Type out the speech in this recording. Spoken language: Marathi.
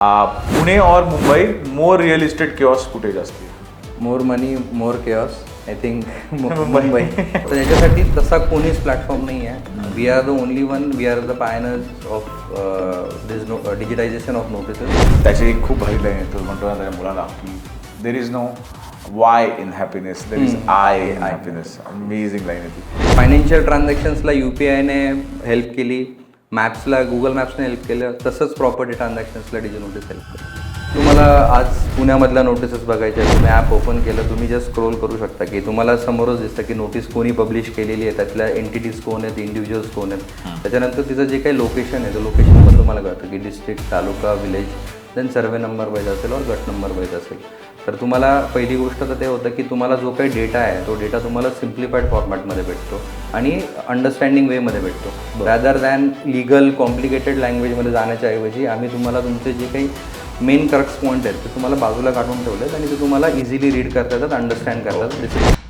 पुणे और Mumbai more real estate kiosk कुठे जास्त आहे? More money more chaos I think Mumbai. तर याच्यासाठी तसा कोणीच प्लॅटफॉर्म नाही आहे. We are the only one, we are the pioneers of digitisation of notices. त्याची एक खूप भारी लाईन आहे, तो म्हणतो ना त्याच्या मुलाला की there is no why in happiness, there is I in happiness. Amazing line आहे ती. फायनान्शियल ट्रान्झॅक्शन्सला UPIने हेल्प केली, मॅप्सला गुगल मॅप्सने हेल्प केलं, तसंच प्रॉपर्टी ट्रान्झॅक्शन्सला डिजिनोटिस हेल्प केलं. तुम्हाला आज पुण्यामधल्या नोटिसेस बघायच्या, तुम्ही ॲप ओपन केलं, तुम्ही जस्ट स्क्रोल करू शकता की तुम्हाला समोरच दिसतं की नोटीस कोणी पब्लिश केलेली आहे, त्यातल्या एंटिटीज कोण आहेत, इंडिव्हिज्युअल्स कोण आहेत. त्याच्यानंतर तिचं जे काही लोकेशन आहे, तो लोकेशन पण तुम्हाला कळतं की district, taluka, village, then survey number wise असेल और गट नंबर वाईज असेल. तर तुम्हाला पहिली गोष्ट तर ते होतं की तुम्हाला जो काही डेटा आहे तो डेटा तुम्हाला सिम्प्लिफाईड फॉर्मॅटमध्ये भेटतो आणि अंडरस्टँडिंग वेमध्ये भेटतो. रॅदर दॅन लिगल कॉम्प्लिकेटेड लँग्वेजमध्ये जाण्याच्या ऐवजी आम्ही तुम्हाला तुमचे जे काही मेन क्रक्स पॉईंट आहेत ते तुम्हाला बाजूला काढून ठेवलेत आणि ते तुम्हाला इझिली रीड करता येतात, अंडरस्टँड करता येतात.